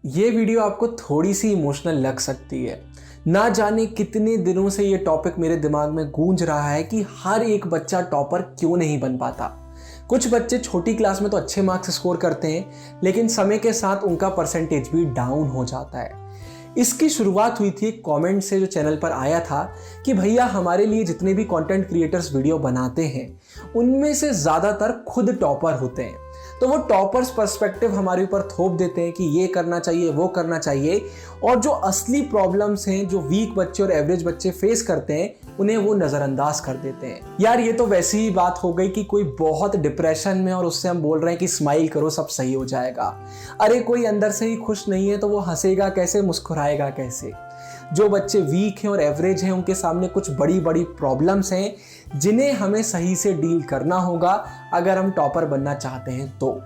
ये वीडियो आपको थोड़ी सी इमोशनल लग सकती है। ना जाने कितने दिनों से ये टॉपिक मेरे दिमाग में गूंज रहा है कि हर एक बच्चा टॉपर क्यों नहीं बन पाता। कुछ बच्चे छोटी क्लास में तो अच्छे मार्क्स स्कोर करते हैं, लेकिन समय के साथ उनका परसेंटेज भी डाउन हो जाता है। इसकी शुरुआत हुई थी एक कमेंट से जो चैनल पर आया था कि भैया हमारे लिए जितने भी कंटेंट क्रिएटर्स वीडियो बनाते हैं उनमें से ज़्यादातर खुद टॉपर होते हैं। तो वो टॉपर्स पर्सपेक्टिव हमारे ऊपर थोप देते हैं कि ये करना चाहिए, वो करना चाहिए, और जो असली प्रॉब्लम्स हैं जो वीक बच्चे और एवरेज बच्चे फेस करते हैं उन्हें वो नज़रअंदाज कर देते हैं। यार ये तो वैसी ही बात हो गई कि कोई बहुत डिप्रेशन में और उससे हम बोल रहे हैं कि स्माइल करो सब सही हो जाएगा। अरे कोई अंदर से ही खुश नहीं है तो वो हंसेगा कैसे, मुस्कुराएगा कैसे। जो बच्चे वीक हैं और एवरेज हैं उनके सामने कुछ बड़ी बड़ी प्रॉब्लम्स हैं जिन्हें हमें सही से डील करना होगा अगर हम टॉपर बनना चाहते हैं तो।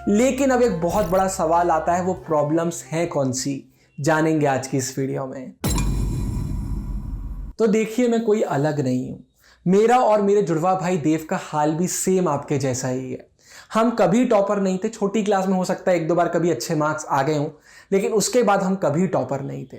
लेकिन अब एक बहुत बड़ा सवाल आता है, वो प्रॉब्लम्स हैं कौन सी, जानेंगे आज की इस वीडियो में। तो देखिए, मैं कोई अलग नहीं हूं। मेरा और मेरे जुड़वा भाई देव का हाल भी सेम आपके जैसा ही है। हम कभी टॉपर नहीं थे। छोटी क्लास में हो सकता है एक दो बार कभी अच्छे मार्क्स आ गए हों, लेकिन उसके बाद हम कभी टॉपर नहीं थे।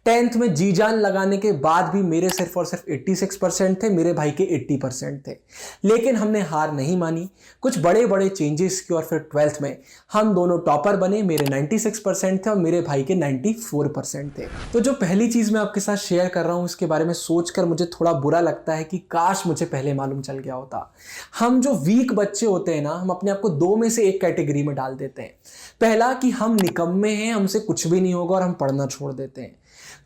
10th में जी जान लगाने के बाद भी मेरे सिर्फ और सिर्फ 86% थे, मेरे भाई के 80% थे। लेकिन हमने हार नहीं मानी, कुछ बड़े बड़े चेंजेस किए और फिर 12th में हम दोनों टॉपर बने। मेरे 96% थे और मेरे भाई के 94% थे। तो जो पहली चीज़ मैं आपके साथ शेयर कर रहा हूँ इसके बारे में सोचकर मुझे थोड़ा बुरा लगता है कि काश मुझे पहले मालूम चल गया होता। हम जो वीक बच्चे होते हैं ना, हम अपने आप को दो में से एक कैटेगरी में डाल देते हैं। पहला कि हम निकम्मे हैं, हमसे कुछ भी नहीं होगा और हम पढ़ना छोड़ देते हैं।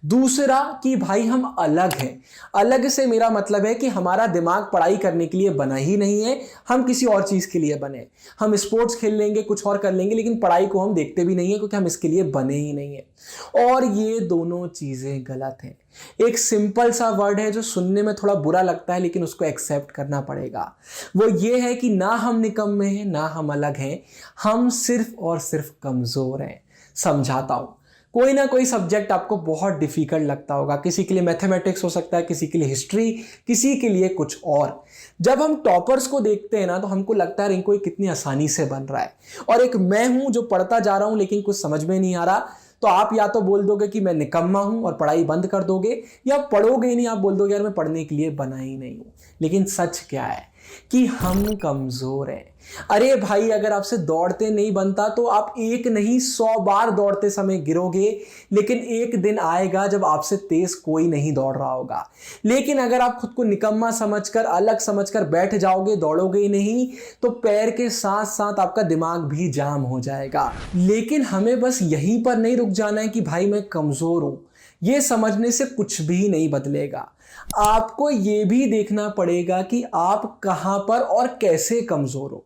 दूसरा कि भाई हम अलग हैं। अलग से मेरा मतलब है कि हमारा दिमाग पढ़ाई करने के लिए बना ही नहीं है, हम किसी और चीज़ के लिए बने। हम स्पोर्ट्स खेल लेंगे, कुछ और कर लेंगे, लेकिन पढ़ाई को हम देखते भी नहीं है क्योंकि हम इसके लिए बने ही नहीं है। और ये दोनों चीज़ें गलत हैं। एक सिंपल सा वर्ड है जो सुनने में थोड़ा बुरा लगता है, लेकिन उसको एक्सेप्ट करना पड़ेगा। वो ये है कि ना हम निकम्मे हैं, ना हम अलग हैं, हम सिर्फ और सिर्फ कमज़ोर हैं। समझाता हूँ। कोई ना कोई सब्जेक्ट आपको बहुत डिफिकल्ट लगता होगा। किसी के लिए मैथमेटिक्स हो सकता है, किसी के लिए हिस्ट्री, किसी के लिए कुछ और। जब हम टॉपर्स को देखते हैं ना तो हमको लगता है इनको कितनी आसानी से बन रहा है, और एक मैं हूं जो पढ़ता जा रहा हूं लेकिन कुछ समझ में नहीं आ रहा। तो आप या तो बोल दोगे कि मैं निकम्मा हूं और पढ़ाई बंद कर दोगे, या पढ़ोगे ही नहीं, आप बोल दोगे यार मैं पढ़ने के लिए बना ही नहीं हूं। लेकिन सच क्या है कि हम कमजोर हैं। अरे भाई, अगर आपसे दौड़ते नहीं बनता तो आप एक नहीं 100 बार दौड़ते समय गिरोगे, लेकिन एक दिन आएगा जब आपसे तेज कोई नहीं दौड़ रहा होगा। लेकिन अगर आप खुद को निकम्मा समझकर, अलग समझकर बैठ जाओगे, दौड़ोगे ही नहीं, तो पैर के साथ साथ आपका दिमाग भी जाम हो जाएगा। लेकिन हमें बस यहीं पर नहीं रुक जाना है कि भाई मैं कमजोर हूं। ये समझने से कुछ भी नहीं बदलेगा। आपको ये भी देखना पड़ेगा कि आप कहां पर और कैसे कमजोर हो।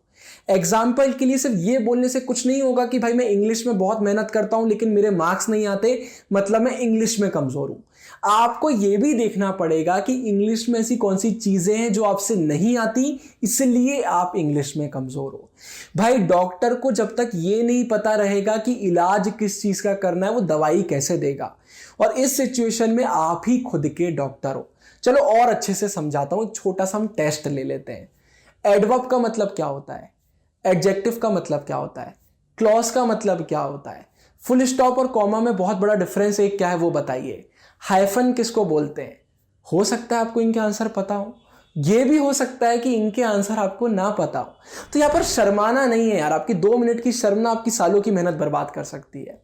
एग्जाम्पल के लिए सिर्फ ये बोलने से कुछ नहीं होगा कि भाई मैं इंग्लिश में बहुत मेहनत करता हूं लेकिन मेरे मार्क्स नहीं आते, मतलब मैं इंग्लिश में कमजोर हूं। आपको ये भी देखना पड़ेगा कि इंग्लिश में ऐसी कौन सी चीजें हैं जो आपसे नहीं आती, इसलिए आप इंग्लिश में कमजोर हो। भाई डॉक्टर को जब तक ये नहीं पता रहेगा कि इलाज किस चीज का करना है, वो दवाई कैसे देगा। और इस सिचुएशन में आप ही खुद के डॉक्टर हो। चलो और अच्छे से समझाता हूं, एक छोटा सा हम टेस्ट ले लेते हैं। एडवर्ब का मतलब क्या होता है, एडजेक्टिव का मतलब क्या होता है, क्लॉज का मतलब क्या होता है, फुल स्टॉप और कॉमा में बहुत बड़ा डिफरेंस है, क्या है वो बताइए। हाइफन किसको बोलते हैं। हो सकता है आपको इनके आंसर पता हो, ये भी हो सकता है कि इनके आंसर आपको ना पता हो। तो यहां पर शर्माना नहीं है यार। आपकी 2 मिनट की शर्म आपकी सालों की मेहनत बर्बाद कर सकती है।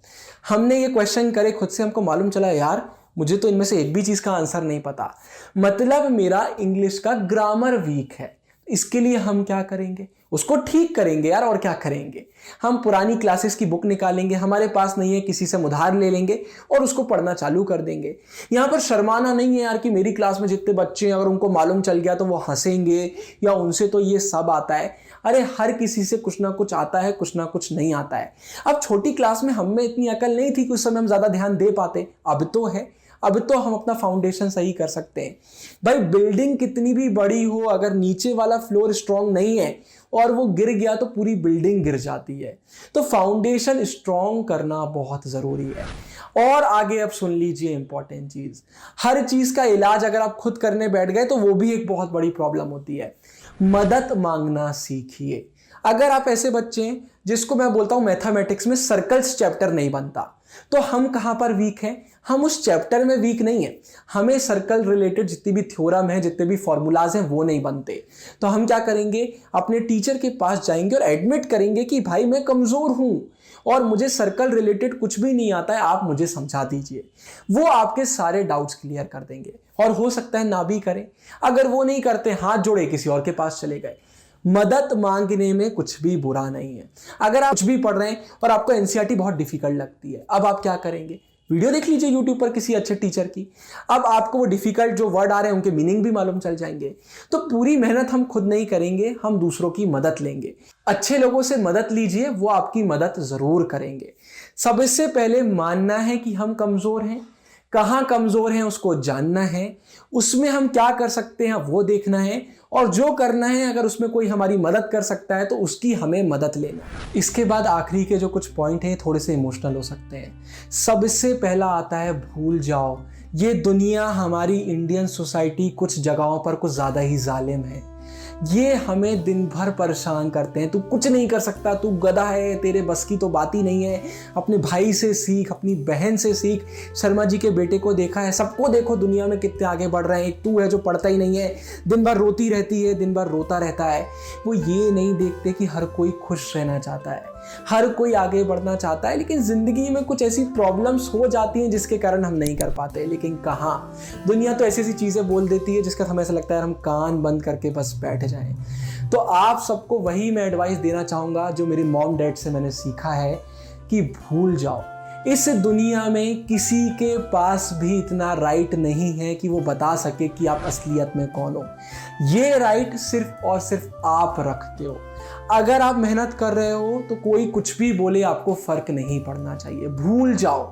हमने ये क्वेश्चन करे खुद से, हमको मालूम चला यार मुझे तो इनमें से एक भी चीज का आंसर नहीं पता, मतलब मेरा इंग्लिश का ग्रामर वीक है। इसके लिए हम क्या करेंगे, उसको ठीक करेंगे यार। और क्या करेंगे, हम पुरानी क्लासेस की बुक निकालेंगे, हमारे पास नहीं है किसी से उधार ले लेंगे और उसको पढ़ना चालू कर देंगे। यहां पर शर्माना नहीं है यार कि मेरी क्लास में जितने बच्चे हैं अगर उनको मालूम चल गया तो वो हंसेंगे या उनसे तो ये सब आता है। अरे हर किसी से कुछ ना कुछ आता है, कुछ ना कुछ नहीं आता है। अब छोटी क्लास में हम में इतनी अकल नहीं थी कि उस समय हम ज्यादा ध्यान दे पाते, अब तो है। अब तो हम अपना फाउंडेशन सही कर सकते हैं। भाई बिल्डिंग कितनी भी बड़ी हो, अगर नीचे वाला फ्लोर स्ट्रांग नहीं है और वो गिर गया तो पूरी बिल्डिंग गिर जाती है। तो फाउंडेशन स्ट्रांग करना बहुत जरूरी है। और आगे अब सुन लीजिए इंपॉर्टेंट चीज, हर चीज का इलाज अगर आप खुद करने बैठ गए तो वो भी एक बहुत बड़ी प्रॉब्लम होती है। मदद मांगना सीखिए। अगर आप ऐसे बच्चे हैं जिसको मैं बोलता हूं मैथमेटिक्स में सर्कल्स चैप्टर नहीं बनता, तो हम कहां पर वीक हैं? हम उस चैप्टर में वीक नहीं है, हमें सर्कल रिलेटेड जितनी भी थ्योरम है, जितने भी फॉर्मूलाज हैं वो नहीं बनते। तो हम क्या करेंगे, अपने टीचर के पास जाएंगे और एडमिट करेंगे कि भाई मैं कमजोर हूं और मुझे सर्कल रिलेटेड कुछ भी नहीं आता है, आप मुझे समझा दीजिए। वो आपके सारे डाउट्स क्लियर कर देंगे और हो सकता है ना भी करें। अगर वो नहीं करते, हाथ जोड़े किसी और के पास चले गए। मदद मांगने में कुछ भी बुरा नहीं है। अगर आप कुछ भी पढ़ रहे हैं और आपको एनसीईआरटी बहुत डिफिकल्ट लगती है, अब आप क्या करेंगे? वीडियो देख लीजिए यूट्यूब पर किसी अच्छे टीचर की। अब आपको वो डिफिकल्ट जो वर्ड आ रहे हैं उनके मीनिंग भी मालूम चल जाएंगे। तो पूरी मेहनत हम खुद नहीं करेंगे, हम दूसरों की मदद लेंगे। अच्छे लोगों से मदद लीजिए, वो आपकी मदद जरूर करेंगे। सबसे पहले मानना है कि हम कमजोर हैं, कहाँ कमजोर हैं उसको जानना है, उसमें हम क्या कर सकते हैं वो देखना है, और जो करना है अगर उसमें कोई हमारी मदद कर सकता है तो उसकी हमें मदद लेना। इसके बाद आखिरी के जो कुछ पॉइंट हैं थोड़े से इमोशनल हो सकते हैं। सबसे पहला आता है भूल जाओ। ये दुनिया, हमारी इंडियन सोसाइटी कुछ जगहों पर कुछ ज़्यादा ही जालिम है। ये हमें दिन भर परेशान करते हैं, तू कुछ नहीं कर सकता, तू गधा है, तेरे बस की तो बात ही नहीं है। अपने भाई से सीख, अपनी बहन से सीख। शर्मा जी के बेटे को देखा है, सबको देखो दुनिया में कितने आगे बढ़ रहे हैं। एक तू है जो पढ़ता ही नहीं है, दिन भर रोती रहती है, दिन भर रोता रहता है। वो ये नहीं देखते कि हर कोई खुश रहना चाहता है, हर कोई आगे बढ़ना चाहता है, लेकिन ज़िंदगी में कुछ ऐसी प्रॉब्लम्स हो जाती हैं जिसके कारण हम नहीं कर पाते। लेकिन कहाँ, दुनिया तो ऐसी ऐसी चीज़ें बोल देती है जिसका हमें ऐसा लगता है हम कान बंद करके बस बैठ जाएं। तो आप सबको वही मैं एडवाइस देना चाहूँगा जो मेरी मॉम डैड से मैंने सीखा है कि भूल जाओ। इस दुनिया में किसी के पास भी इतना राइट नहीं है कि वो बता सके कि आप असलियत में कौन हो। ये राइट सिर्फ और सिर्फ आप रखते हो। अगर आप मेहनत कर रहे हो तो कोई कुछ भी बोले आपको फर्क नहीं पड़ना चाहिए। भूल जाओ।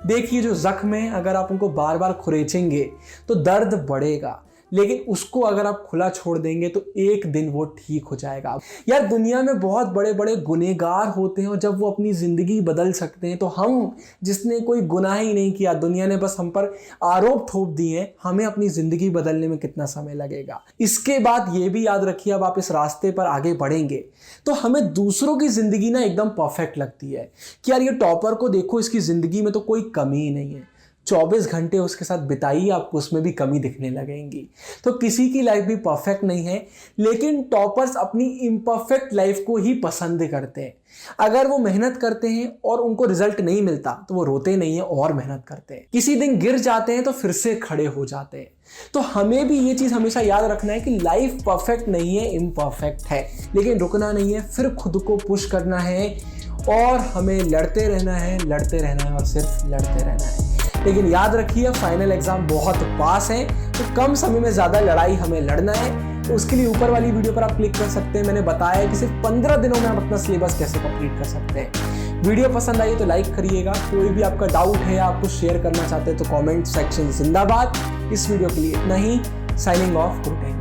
देखिए, जो जख्म है अगर आप उनको बार बार खुरेचेंगे तो दर्द बढ़ेगा, लेकिन उसको अगर आप खुला छोड़ देंगे तो एक दिन वो ठीक हो जाएगा। यार, दुनिया में बहुत बड़े बड़े गुनहगार होते हैं और जब वो अपनी ज़िंदगी बदल सकते हैं, तो हम जिसने कोई गुनाह ही नहीं किया, दुनिया ने बस हम पर आरोप थोप दिए हैं, हमें अपनी ज़िंदगी बदलने में कितना समय लगेगा। इसके बाद ये भी याद रखिए, अब आप इस रास्ते पर आगे बढ़ेंगे तो हमें दूसरों की ज़िंदगी ना एकदम परफेक्ट लगती है कि यार ये टॉपर को देखो, इसकी ज़िंदगी में तो कोई कमी ही नहीं है। 24 घंटे उसके साथ बिताइए, आपको उसमें भी कमी दिखने लगेंगी। तो किसी की लाइफ भी परफेक्ट नहीं है, लेकिन टॉपर्स अपनी इम्परफेक्ट लाइफ को ही पसंद करते हैं। अगर वो मेहनत करते हैं और उनको रिजल्ट नहीं मिलता तो वो रोते नहीं है और मेहनत करते हैं। किसी दिन गिर जाते हैं तो फिर से खड़े हो जाते हैं। तो हमें भी ये चीज़ हमेशा याद रखना है कि लाइफ परफेक्ट नहीं है, इम्परफेक्ट है, लेकिन रुकना नहीं है, फिर खुद को पुश करना है और हमें लड़ते रहना है और सिर्फ लड़ते रहना है। लेकिन याद रखिए, फाइनल एग्जाम बहुत पास है, तो कम समय में ज़्यादा लड़ाई हमें लड़ना है। तो उसके लिए ऊपर वाली वीडियो पर आप क्लिक कर सकते हैं। मैंने बताया है कि सिर्फ 15 दिनों में आप अपना सिलेबस कैसे कंप्लीट कर सकते हैं। वीडियो पसंद आई तो लाइक करिएगा। कोई भी आपका डाउट है, आप कुछ शेयर करना चाहते हैं तो कमेंट सेक्शन जिंदाबाद। इस वीडियो के लिए इतना ही। Signing off, good day.